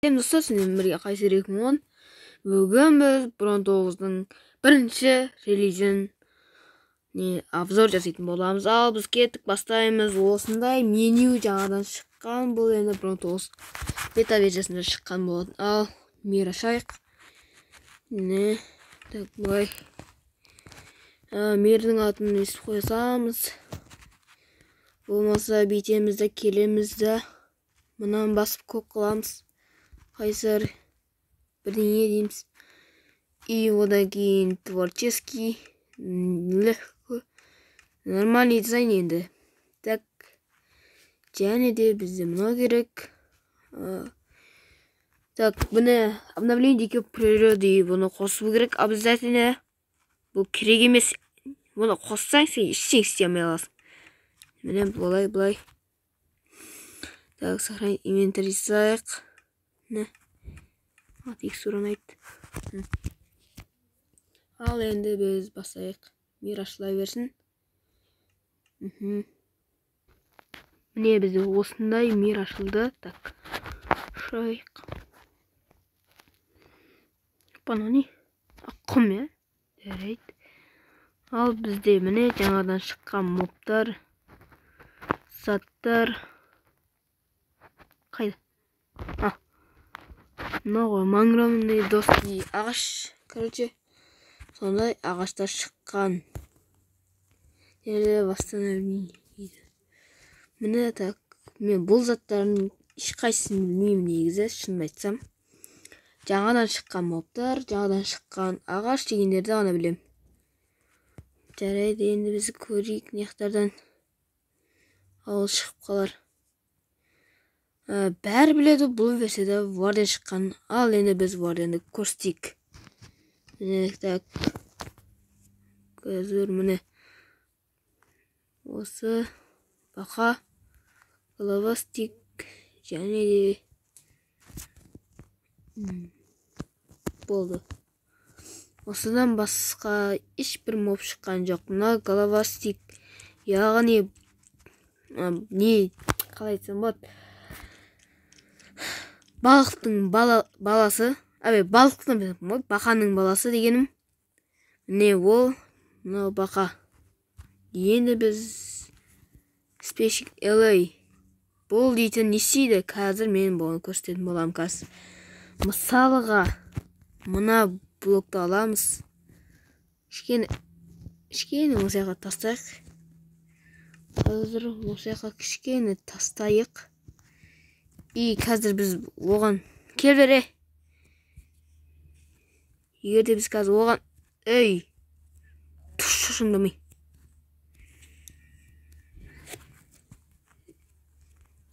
Hem dostlar, sizin birga qaysi rekmon. Bugün biz Bron 9'ның birinchi religion обзор жасайтын боламыз. Ал біз кеттік, бастаймыз. Осындай меню жаңадан шыққан. Бұл енді Bron 9 бета версиясында шыққан болатын. Ал мир ашайық. Так, былай. Мирдің атын естіп қойсамыз. Болмаса бетемізді келемізді. Мұнан басып көк қыламыз. Қайсар бірдеңе дейміз. И одан кейін творческий, легко, нормальный дизайн енді. Так, және де бізде мынау керек. Так, бұны обновление дикой природы, бұны қосу керек обязательно. Бұл керек емес. Бұны қоссаң сен ештеңе істей алмай аласың. Міне былай. Так, сохранить инвентарь жасайық. Текстура ұнайды. Ал енді біз басайық. Мир ашыла берсін. Міне бізде осындай мир ашылды. Так, шайық. Бана не? Құм, я? Жарайды. Ал бізде міне жаңадан шыққан мобтар, заттар. Қайда? Мынау ғой мангромный доски ағаш. Короче, сондай ағаштар шыққан. Енді восстановление. Міне так, мен бұл заттардың ешқайсысын білмеймін негізі, шынымды айтсам. Жаңадан шыққан мобтар, жаңадан шыққан ағаш дегендерді ғана білем. Жарайды, енді біз көрейік неқтардан ауыл шығып қалар. Бәрі біледі, бұл версияда Варден шыққан. Ал енді біз Варденді көрсетейік. Міне так. Көзір міне. Осы бақа, голова стик және де болды. Осыдан басқа ешбір моб шыққан жоқ. Мына голова стик, яғни не қалай айтсам болады? Балықтың баласы, балықтың бақаның баласы дегенім. Не ол? Мынау бақа. Енді біз спешик LA. Бұл дейтін не істейді? Қазір мен бұны көрсететін болам қазір. Мысалыға мына блокты аламыз. Кішкене осы жаққа тастайық. Қазір осы жаққа кішкене тастайық. И қазір біз оған кел бере. Егерде біз қазір оған шошындамай.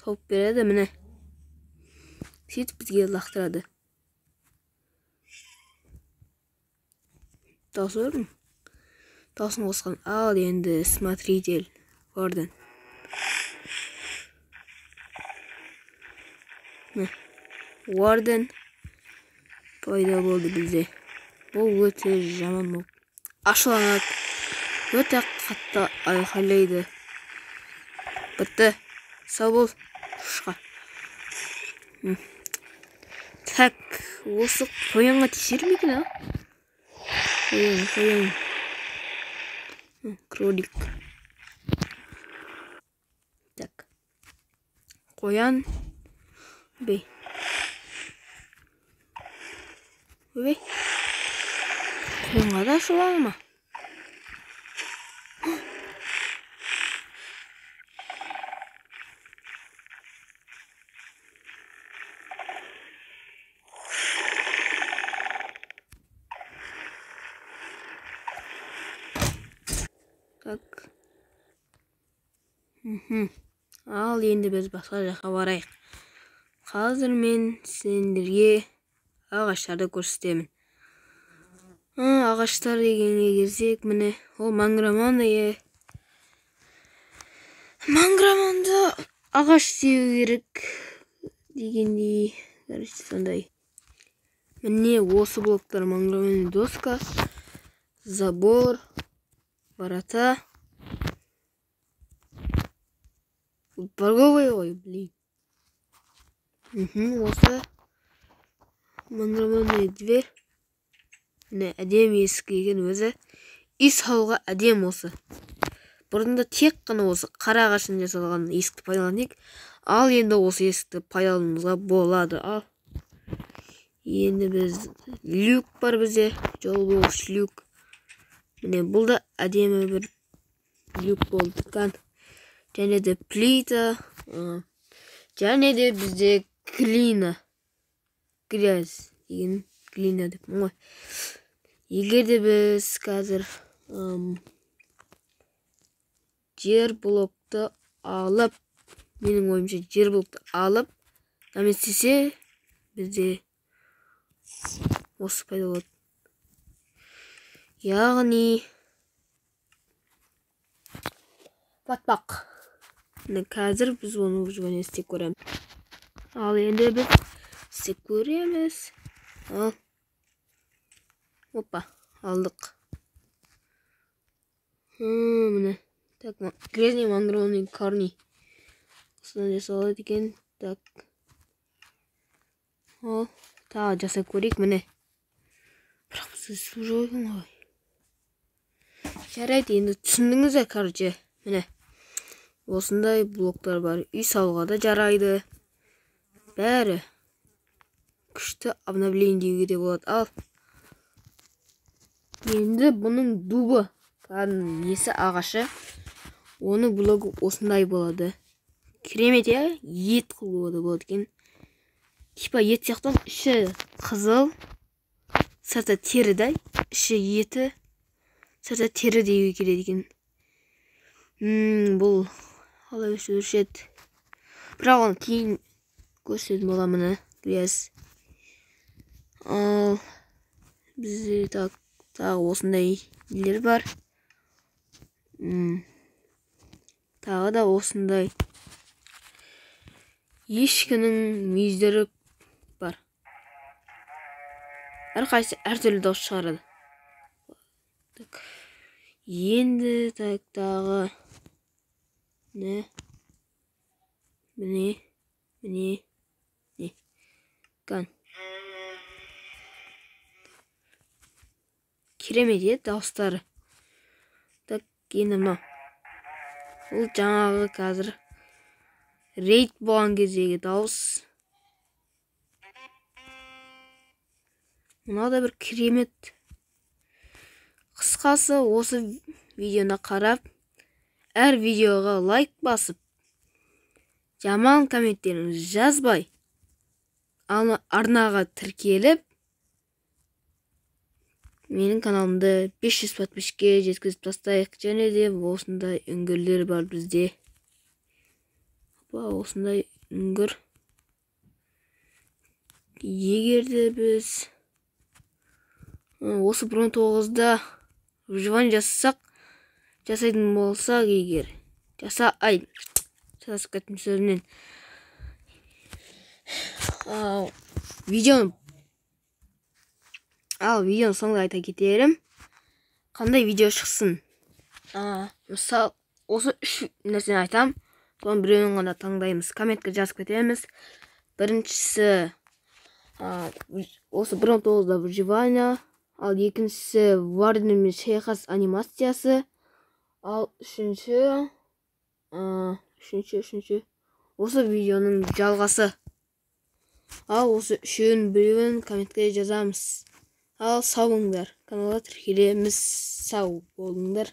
Топ береді міне. Сөйтіп бізге лақтырады. Даусы көрдің? Даусын қосқан. Ал енді смотритель Варден. Варден пайда болды бізде. Бұл өте жаман моб. Ашыланады. Өте қатты айқайлайды. Бітті. Сау бол. Шұқа. Так, осы қоянға тешермейді, Қоян. Кролик. Так. Қоян. Бей. Қоянға да шулады ма? Так. Ал енді біз басқа жаққа барайық. Қазір мен сендерге ағаштарды көрсетемін. Ағаштар дегенге келсек, міне, ол мангроманды. Мангроманды ағаш сеу керек дегендей. Сондай. Міне осы блоктар мангроманды доска, забор, ворота. Торговый, ой, блин. Осы Мандроманы дверь. Міне әдемі ескі екен өзі. Үй салуға әдем осы. Бұрында тек қана осы қара ағаштан жасалған есікті пайдаланайық. Ал енді осы есікті пайдалануымызға болады. Ал енді біз люк бар бізде. Жол болғыш люк. Міне бұл да әдемі бір люк болды. Және де плита. Және де бізде глина. Грязь деген глина деп ғой. Егер де біз қазір жер блокты алып, менің ойымша жер блокты алып, наместесе бізде осы пайда болады. Яғни батпақ. Қазір біз оны жүгіне істеп көреміз. Ал енді біз істеп көреміз. Ал. Опа, алдық. Міне. Так, грязный мандроны корни. Осыдан жасалады екен. Так. Ал, тағы жасап көрейік, міне. Бірақ біз су жойған ғой. Жарайды, енді түсіндіңіздер, короче. Міне. Осындай блоктар бар. Үй салуға да жарайды. Бәрі күшті обновление деуге де болады. Ал. Енді бұның дубы. Несі ағашы. Оның блогы осындай болады. Керемет я, ет қылуы болады екен. Типа ет сияқтан іші қызыл, сырты терідай, іші еті, сырты тері деуге келеді екен. Бұл қалай өшеді. Бірақ оны кейін көрсететін боламын. Грязь. Ал бізде тағы осындай нелер бар. Тағы да осындай ешкінің мүйіздері бар. Әрқайсысы әртүрлі дауыс шығарады. Енді тағы не? Міне. Керемет ет дауыстары. Так, енді мынау. Бұл жаңағы қазір рейд болған кездегі дауыс. Мынау да бір керемет. Қысқасы осы видеоны қарап, әр видеоға лайк басып, жаман комменттеріңізді жазбай, арнаға тіркеліп, менің каналымды 500 подписчикке жеткізіп тастайық. Және де осындай үңгірлер бар бізде. Осындай үңгір. Егер де біз осы 19-да выживание жасайтын болсақ егер. Жасасып кеттім сөзінен. Видеоны соңында айта кетерім. Қандай видео шықсын? Мысал, осы 3 нәрсені айтам. Соның біреуін ғана таңдаймыз. Комментке жазып кетеміз. Біріншісі осы 19-да выживание. Ал екіншісі Варден мен шайқас анимациясы. Ал үшінші осы видеоның жалғасы. Ал осы үшеуін біреуін комментке жазамыз. Ал сау болыңдар. Каналға тіркелеміз. Сау болыңдар.